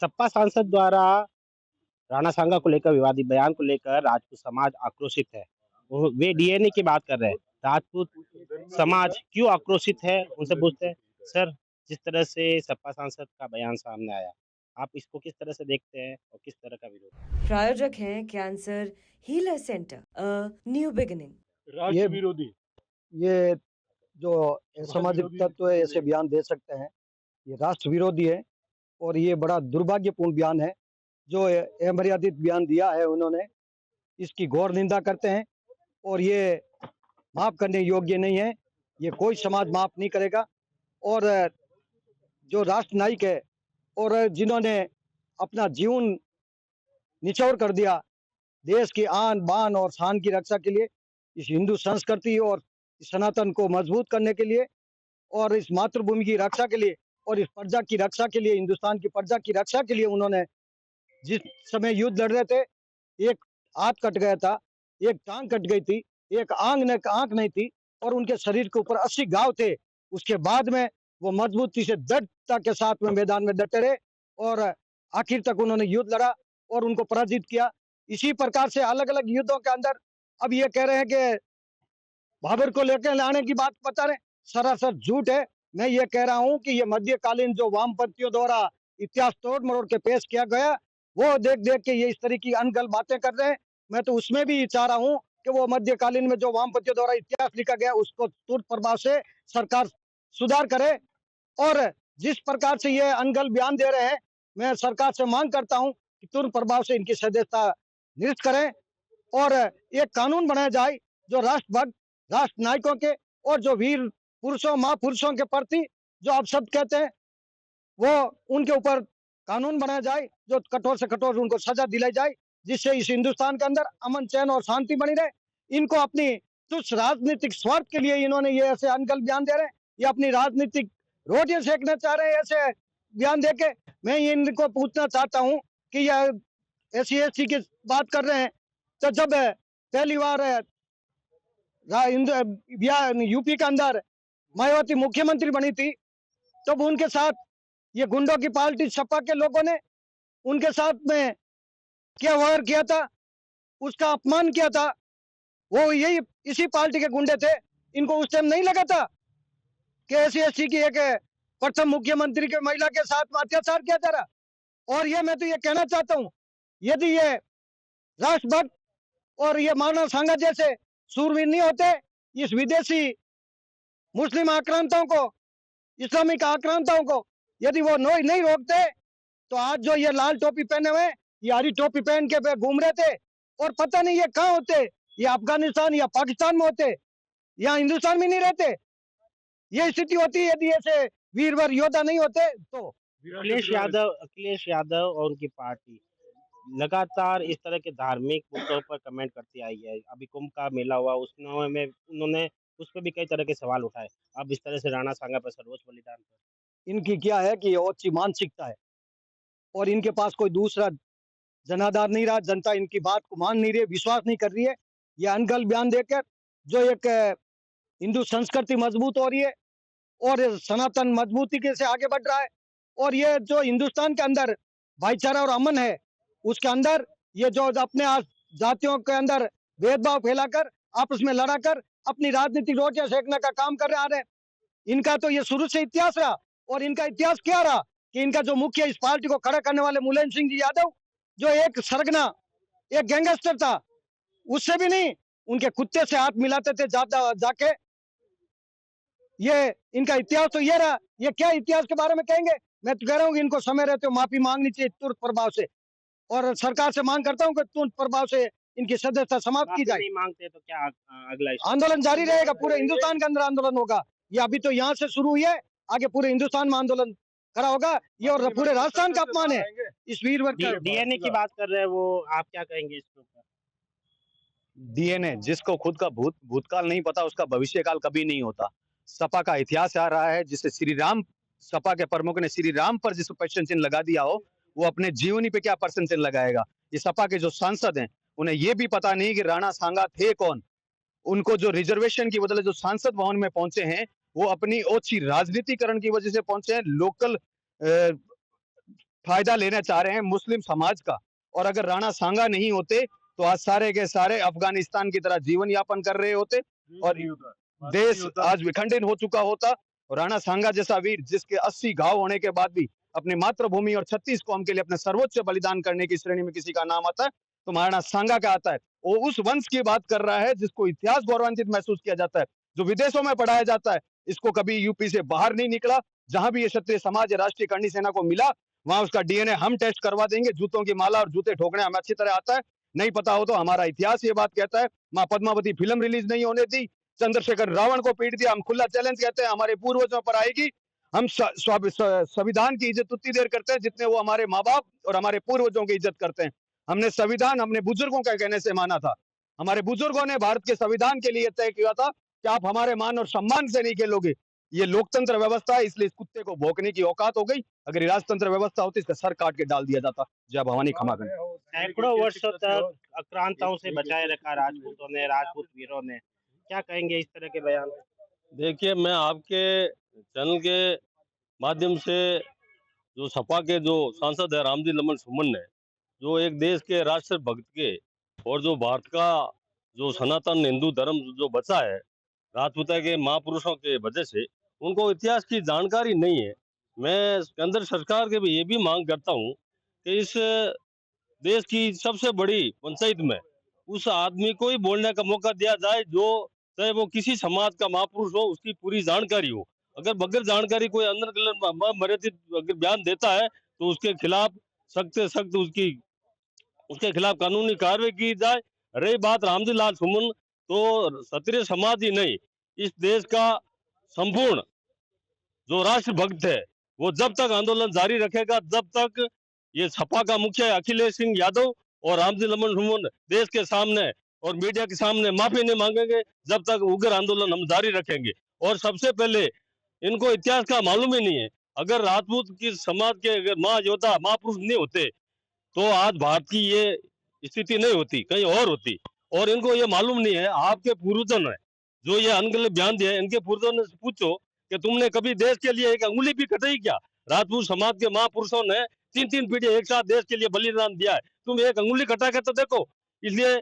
सपा सांसद द्वारा राणा सांगा को लेकर विवादित बयान को लेकर राजपूत समाज आक्रोशित है। वे डीएनए की बात कर रहे हैं। राजपूत समाज क्यों आक्रोशित है? उनसे पूछते हैं। सर, जिस तरह से सपा सांसद का बयान सामने आया, आप इसको किस तरह से देखते हैं और किस तरह का विरोध? प्रायोजक हैं cancer healer centre, a new beginning. ये राष्ट्र विरोधी। ये जो समाज सामाजिक विरोधी तत्व है ऐसे है। बयान दे सकते हैं। ये राष्ट्र विरोधी है और ये बड़ा दुर्भाग्यपूर्ण बयान है जो अमर्यादित बयान दिया है उन्होंने। इसकी घोर निंदा करते हैं और ये माफ करने योग्य नहीं है। ये कोई समाज माफ नहीं करेगा। और जो राष्ट्र नायक है और जिन्होंने अपना जीवन निछावर कर दिया देश की आन बान और शान की रक्षा के लिए, इस हिंदू संस्कृति और इस सनातन को मजबूत करने के लिए और इस मातृभूमि की रक्षा के लिए और इस प्रजा की रक्षा के लिए, हिंदुस्तान की प्रजा की रक्षा के लिए उन्होंने जिस समय युद्ध लड़ रहे थे, एक हाथ कट गया था, एक टांग कट गई थी, एक आंख नहीं थी और उनके शरीर के ऊपर 80 घाव थे। उसके बाद में वो मजबूती से दृढ़ता के साथ में मैदान में डटे रहे और आखिर तक उन्होंने युद्ध लड़ा और उनको पराजित किया। इसी प्रकार से अलग अलग युद्धों के अंदर अब ये कह रहे हैं कि बाबर को लेकर लाने की बात बता रहे, सरासर झूठ है। मैं ये कह रहा हूँ कि ये मध्यकालीन जो वामपंथियों द्वारा इतिहास तोड़ मरोड़ के पेश किया गया, वो देख देख के ये इस तरह की अनगल बातें कर रहे हैं। मैं तो उसमें भी चाह रहा हूँ कि वो मध्यकालीन में जो वामपंथियों द्वारा इतिहास लिखा गया उसको तुरंत प्रभाव से सरकार सुधार करे। और जिस प्रकार से ये अनगल बयान दे रहे हैं, मैं सरकार से मांग करता हूँ कि तुरंत प्रभाव से इनकी सदस्यता निरस्त करें और एक कानून बनाया जाए जो राष्ट्रभक्त राष्ट्र नायकों के और जो वीर पुरुषों महापुरुषों के प्रति जो आप शब्द कहते हैं, वो उनके ऊपर कानून बनाया जाए जो कठोर से कठोर उनको सजा दिलाई जाए, जिससे इस हिंदुस्तान के अंदर अमन चैन और शांति बनी रहे। इनको अपनी तुच्छ राजनीतिक स्वार्थ के लिए इन्होंने ये ऐसे अनगल बयान दे रहे हैं। ये अपनी राजनीतिक रोटियां सेकना चाह रहे हैं ऐसे बयान देके। मैं इनको पूछना चाहता हूँ कि यह SC की बात कर रहे हैं, तो जब पहली बार यूपी के अंदर मायावती मुख्यमंत्री बनी थी, तब उनके साथ ये गुंडों की पार्टी सपा के लोगों ने उनके साथ में क्या व्यवहार किया था, उसका अपमान किया था। वो यही इसी पार्टी के गुंडे थे। इनको उस टाइम नहीं लगा था कि SC की एक प्रथम मुख्यमंत्री के महिला के साथ में अत्याचार किया जा रहा। और ये मैं तो ये कहना चाहता हूँ, यदि ये राष्ट्रभक्त और ये मानव सांगा जैसे सूरवीर नहीं होते, इस विदेशी मुस्लिम आक्रांताओं को, इस्लामिक आक्रांताओं को यदि वो नहीं रोकते, तो आज जो ये लाल टोपी पहने हुए ये हरी टोपी पहन के घूम रहे थे और पता नहीं ये कहाँ होते, ये अफगानिस्तान या पाकिस्तान में होते, यहाँ हिंदुस्तान में नहीं रहते। ये स्थिति होती यदि ऐसे वीरवर योद्धा नहीं होते तो। अखिलेश यादव और उनकी पार्टी लगातार इस तरह के धार्मिक मुद्दों पर कमेंट करती आई है। अभी कुंभ का मेला हुआ, उसमें में उन्होंने उस पर भी कई तरह के सवाल उठाए। अब इस तरह से राणा सांगा पर सर्वोच्च बलिदान पर इनकी क्या है कि ये ओछी मानसिकता है और इनके पास कोई दूसरा जनाधार नहीं रहा। जनता इनकी बात को मान नहीं रही है, विश्वास नहीं कर रही है। ये अनगल बयान देकर जो एक हिंदू संस्कृति मजबूत हो रही है और सनातन मजबूती के से आगे बढ़ रहा है। और ये जो हिंदुस्तान के अंदर भाईचारा और अमन है, उसके अंदर ये जो अपने जातियों के अंदर भेदभाव फैलाकर आपस में लड़ाकर अपनी राजनीतिक रोटियां सेकने का काम कर रहे हैं। इनका तो ये शुरू से इतिहास रहा। और इनका इतिहास क्या रहा कि इनका जो मुख्य इस पार्टी को खड़ा करने वाले मुलायम सिंह जी यादव, जो एक सरगना एक गैंगस्टर था, उससे भी नहीं उनके कुत्ते से हाथ मिलाते थे जाके। ये इनका इतिहास तो ये रहा। ये क्या इतिहास के बारे में कहेंगे? मैं तो कह रहा हूँ कि इनको समय रहते हो माफी मांगनी चाहिए तुरंत प्रभाव से। और सरकार से मांग करता हूँ कि तुरंत प्रभाव से इनकी सदस्यता समाप्त की जाए। नहीं मांगते तो क्या अगला आंदोलन जारी रहेगा, पूरे हिंदुस्तान के अंदर आंदोलन होगा। ये अभी तो यहाँ से शुरू हुई है, आगे पूरे हिंदुस्तान में आंदोलन खड़ा होगा। ये और पूरे राजस्थान का अपमान है इस वीरवर का। डीएनए की बात कर रहे हैं वो, आप क्या कहेंगे इसके ऊपर? डीएनए, जिसको खुद का भूतकाल नहीं पता उसका भविष्यकाल कभी नहीं होता। सपा का इतिहास आ रहा है, जिससे श्री राम, सपा के प्रमुख ने श्री राम पर जिस प्रश्न चिन्ह लगा दिया हो, वो अपने जीवनी पे क्या प्रश्न चिन्ह लगाएगा। ये सपा के जो सांसद हैं, उन्हें ये भी पता नहीं कि राणा सांगा थे कौन। उनको जो रिजर्वेशन की बदले जो सांसद भवन में पहुंचे हैं, वो अपनी ओछी राजनीतिकरण की वजह से पहुंचे हैं। लोकल फायदा लेना चाह रहे हैं मुस्लिम समाज का। और अगर राणा सांगा नहीं होते तो आज सारे के सारे अफगानिस्तान की तरह जीवन यापन कर रहे होते और देश आज विखंडित हो चुका होता। और राणा सांगा जैसा वीर जिसके 80 घाव होने के बाद भी अपनी मातृभूमि और 36 कौम के लिए अपने सर्वोच्च बलिदान करने की श्रेणी में किसी का नाम आता है तो महाराणा सांगा का आता है। वो उस वंश की बात कर रहा है जिसको इतिहास गौरवान्वित महसूस किया जाता है, जो विदेशों में पढ़ाया जाता है। इसको कभी यूपी से बाहर नहीं निकला। जहां भी ये क्षत्रिय समाज राष्ट्रीय करणी सेना को मिला वहां उसका डीएनए हम टेस्ट करवा देंगे। जूतों की माला और जूते ठोकने हमें अच्छी तरह आता है, नहीं पता हो तो हमारा इतिहास ये बात कहता है। मां पद्मावती फिल्म रिलीज नहीं होने दी, चंद्रशेखर रावण को पीट दिया। हम खुला चैलेंज कहते हैं हमारे पूर्वजों पर आएगी। हम संविधान की इज्जत उतनी देर करते हैं जितने वो हमारे माँ बाप और हमारे पूर्वजों की इज्जत करते हैं। हमने संविधान हमने बुजुर्गों का कहने से माना था। हमारे बुजुर्गों ने भारत के संविधान के लिए तय किया था कि आप हमारे मान और सम्मान से नहीं खेलोगे। ये लोकतंत्र व्यवस्था है, इसलिए इस कुत्ते को भौंकने की औकात हो गई। अगर ये राजतंत्र व्यवस्था होती इसका सर काट के डाल दिया जाता। जय भवानी क्षमा करें। सैकड़ों वर्षों तक आक्रांताओं से बचाए रखा राजपूतों ने, राजपूत वीरों ने। क्या कहेंगे इस तरह के बयान? देखिए, मैं आपके चैनल के माध्यम से जो सपा के जो सांसद है रामजी लमन सुमन ने, जो एक देश के राष्ट्र भक्त के और जो भारत का जो सनातन हिंदू धर्म जो बचा है राजपूता के महापुरुषों के वजह से, उनको इतिहास की जानकारी नहीं है। मैं केंद्र सरकार के भी ये भी मांग करता हूँ कि इस देश की सबसे बड़ी पंचायत में उस आदमी को ही बोलने का मौका दिया जाए जो चाहे वो किसी समाज का महापुरुष हो, उसकी पूरी जानकारी हो। अगर बगैर जानकारी कोई अंदर मर्यादित अगर बयान देता है तो उसके खिलाफ सख्त से सख्त उसके खिलाफ कानूनी कार्रवाई की जाए। रही बात रामजी लाल सुमन, तो क्षत्रिय समाज ही नहीं, इस देश का संपूर्ण जो राष्ट्र भक्त है वो जब तक आंदोलन जारी रखेगा, जब तक ये सपा का मुखिया अखिलेश सिंह यादव और रामजी लमन सुमन देश के सामने और मीडिया के सामने माफी नहीं मांगेंगे, जब तक उग्र आंदोलन हम जारी रखेंगे। और सबसे पहले इनको इतिहास का मालूम ही नहीं है। अगर राजपूत की समाज के अगर महायोद्धा महापुरुष नहीं होते तो आज भारत की ये स्थिति नहीं होती, कहीं और होती। और इनको ये मालूम नहीं है। आपके पूर्वजों ने जो ये अनगढ़ बयान दिया, इनके पूर्वजों से पूछो कि तुमने कभी देश के लिए एक अंगुली भी कटाई क्या? राजपूत समाज के महापुरुषों ने 3-3 पीढ़ी एक साथ देश के लिए बलिदान दिया है, तुम एक अंगुली कटा के तो देखो। इसलिए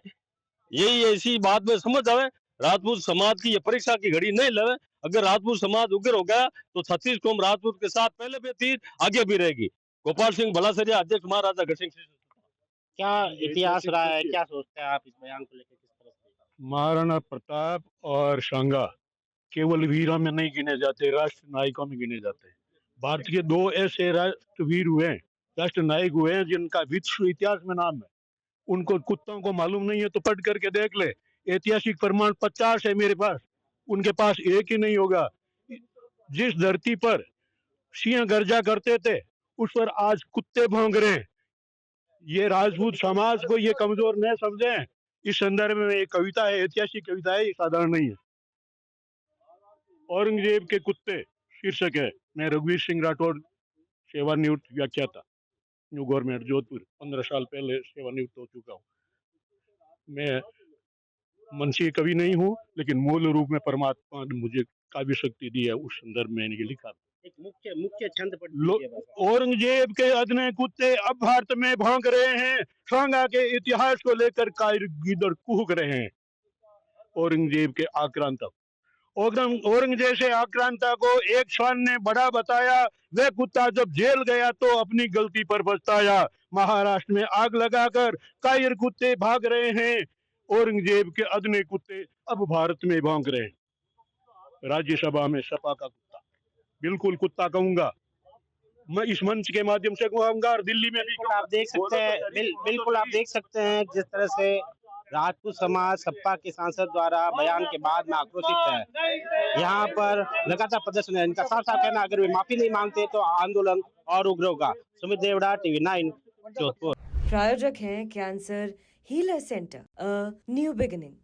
यही ऐसी बात में समझ आवे, राजपूत समाज की ये परीक्षा की घड़ी नहीं लगे। अगर राजपूत समाज उग्र हो गया तो 36 कौम राजपूत के साथ पहले भी थी, आगे भी रहेगी। गोपाल सिंह भलासरिया, अध्यक्ष महाराजा गढ़सिंह। क्या इतिहास रहा है, क्या सोचते हैं आप इस बयान को लेकर, किस तरह से? महाराणा प्रताप और सांगा केवल वीरों में नहीं गिने जाते, राष्ट्र नायकों में गिने जाते हैं। भारत के 2 ऐसे राष्ट्रवीर हुए हैं, राष्ट्र नायक हुए हैं जिनका विश्व इतिहास में नाम है। उनको कुत्तों को मालूम नहीं है तो पढ़ करके देख ले। ऐतिहासिक प्रमाण 50 है मेरे पास, उनके पास एक ही नहीं होगा। जिस धरती पर सिंह गर्जा करते थे उस पर आज कुत्ते भौंक रहे हैं। ये राजपूत समाज को ये कमजोर न समझें। इस संदर्भ में एक कविता है, ऐतिहासिक कविता है, साधारण नहीं है। औरंगजेब के कुत्ते शीर्षक है। मैं रघुवीर सिंह राठौर, सेवानिवृत्त व्याख्याता, न्यू गवर्नमेंट जोधपुर। 15 साल पहले सेवानिवृत्त हो चुका हूँ। मैं मनसी कवि नहीं हूँ, लेकिन मूल रूप में परमात्मा ने मुझे काव्य शक्ति दी है, उस संदर्भ में ये लिखा। एक मुख्य छंद पढ़ दीजिए बस। औरंगजेब के अदने कुत्ते अब भारत में भौंक रहे हैं, सांगा के इतिहास को लेकर कायर गीदड़ कुहक रहे हैं। औरंगजेब के आक्रांता, औरंगजेब से आक्रांता को एक श्वान ने बड़ा बताया। वह कुत्ता जब जेल गया तो अपनी गलती पर पछताया। महाराष्ट्र में आग लगाकर कायर कुत्ते भाग रहे हैं। औरंगजेब के अदने कुत्ते अब भारत में भौंक रहे हैं। राज्यसभा में सपा का कुत्ता, बिल्कुल कुत्ता कहूंगा, मैं इस मंच के माध्यम से कहूंगा। और दिल्ली में भी आप देख सकते हैं, बिल्कुल आप देख सकते हैं जिस तरह से राजपूत समाज सपा के सांसद द्वारा बयान के बाद में आक्रोशित है। यहाँ पर लगातार प्रदर्शन है। इनका साफ साफ कहना, अगर वे माफी नहीं मांगते तो आंदोलन और उग्र होगा। सुमित देवड़ा, TV9 जोधपुर। प्रायोजक हैं cancer healer centre, a new beginning.